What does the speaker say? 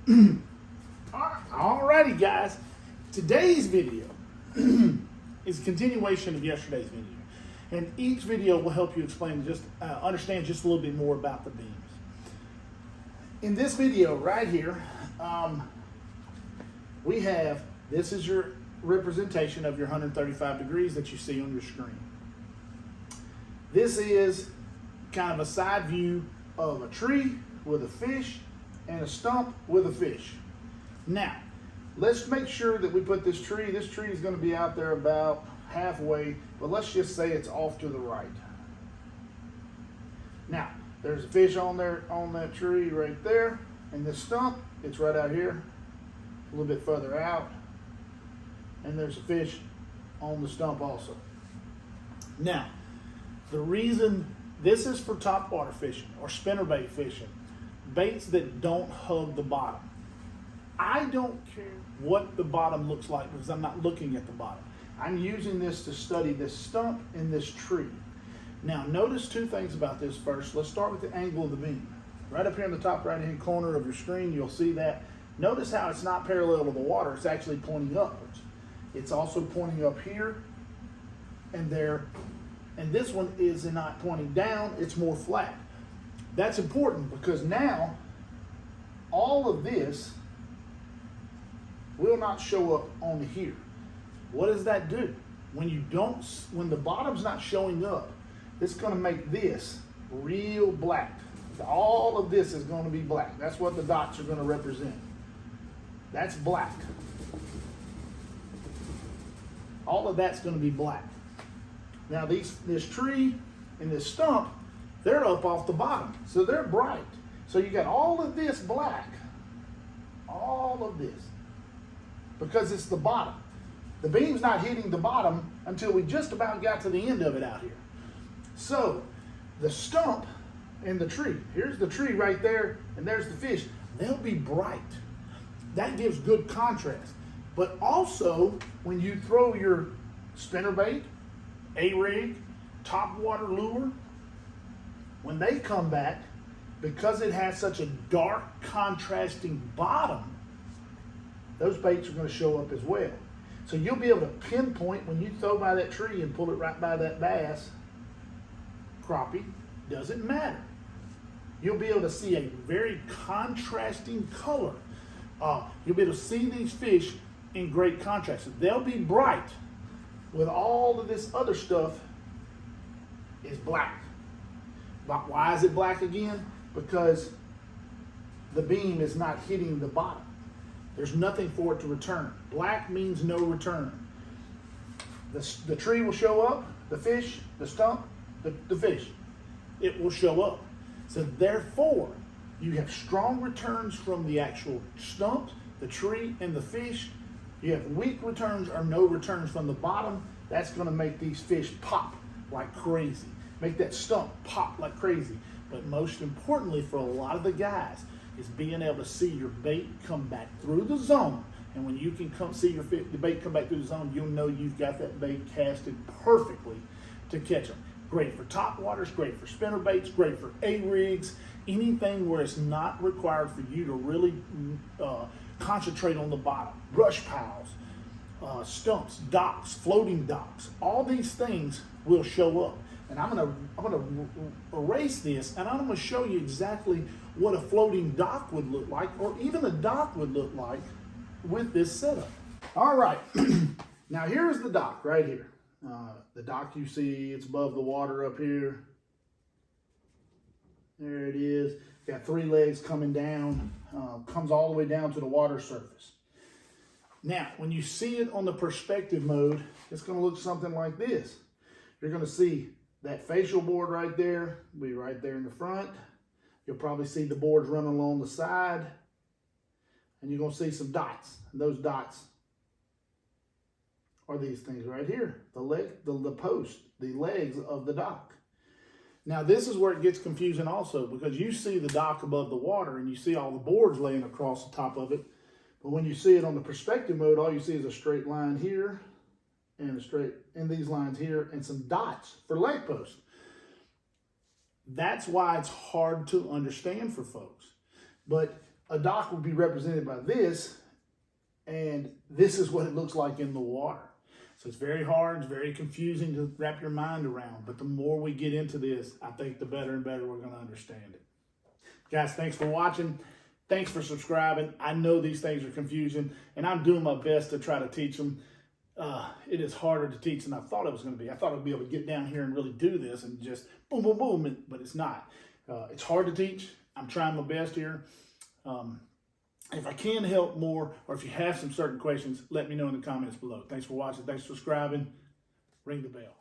Alrighty guys, today's video is a continuation of yesterday's video. And each video will help you explain, understand just a little bit more about the beams. In this video right here, we have, this is your representation of your 135 degrees that you see on your screen. This is kind of a side view of a tree with a fish and a stump with a fish. Now, let's make sure that we put this tree is going to be out there about halfway, but let's just say it's off to the right. Now, there's a fish on there, on that tree right there, and this stump, it's right out here, a little bit further out, and there's a fish on the stump also. Now, the reason this is for top water fishing or spinnerbait fishing, baits that don't hug the bottom. I don't care what the bottom looks like because I'm not looking at the bottom. I'm using this to study this stump and this tree. Now notice two things about this first. Let's start with the angle of the beam. Right up here in the top right hand corner of your screen, you'll see that. Notice how it's not parallel to the water, it's actually pointing upwards. It's also pointing up here and there, and this one is not pointing down, it's more flat. That's important because now all of this will not show up on here. What does that do? When the bottom's not showing up, it's going to make this real black. All of this is going to be black. That's what the dots are going to represent. That's black. All of that's going to be black. Now this tree and this stump, they're up off the bottom, so they're bright. So you got all of this black, all of this, because it's the bottom. The beam's not hitting the bottom until we just about got to the end of it out here. So the stump and the tree, here's the tree right there, and there's the fish. They'll be bright. That gives good contrast. But also, when you throw your spinnerbait, A-rig, top water lure, when they come back, because it has such a dark contrasting bottom, those baits are going to show up as well. So you'll be able to pinpoint when you throw by that tree and pull it right by that bass, crappie, doesn't matter. You'll be able to see a very contrasting color. You'll be able to see these fish in great contrast. They'll be bright with all of this other stuff is black. But why is it black again? Because the beam is not hitting the bottom. There's nothing for it to return. Black means no return. The tree will show up, the fish, the stump, the fish. It will show up. So therefore, you have strong returns from the actual stump, the tree, and the fish. You have weak returns or no returns from the bottom. That's going to make these fish pop like crazy. Make that stump pop like crazy. But most importantly for a lot of the guys is being able to see your bait come back through the zone. And when you can see the bait come back through the zone, you'll know you've got that bait casted perfectly to catch them. Great for top waters, great for spinner baits, great for A-rigs, anything where it's not required for you to really concentrate on the bottom. Brush piles, stumps, docks, floating docks, all these things will show up. And I'm gonna erase this, and I'm gonna show you exactly what a floating dock would look like, or even a dock would look like with this setup. All right, now here's the dock right here. The dock you see, it's above the water up here. There it is. Got three legs coming down, comes all the way down to the water surface. Now, when you see it on the perspective mode, it's gonna look something like this. You're gonna see that facial board right there, will be right there in the front. You'll probably see the boards running along the side, and you're gonna see some dots. And those dots are these things right here, the post, the legs of the dock. Now this is where it gets confusing also, because you see the dock above the water and you see all the boards laying across the top of it. But when you see it on the perspective mode, all you see is a straight line here and these lines here and some dots for leg posts. That's why it's hard to understand for folks. But a dock would be represented by this, and this is what it looks like in the water. So it's very hard, it's very confusing to wrap your mind around, but the more we get into this, I think the better and better we're gonna understand it. Guys, thanks for watching. Thanks for subscribing. I know these things are confusing, and I'm doing my best to try to teach them. It is harder to teach than I thought it was gonna be. I thought I'd be able to get down here and really do this and just boom, boom, boom, but it's not. It's hard to teach. I'm trying my best here. If I can help more, or if you have some certain questions, let me know in the comments below. Thanks for watching. Thanks for subscribing. Ring the bell.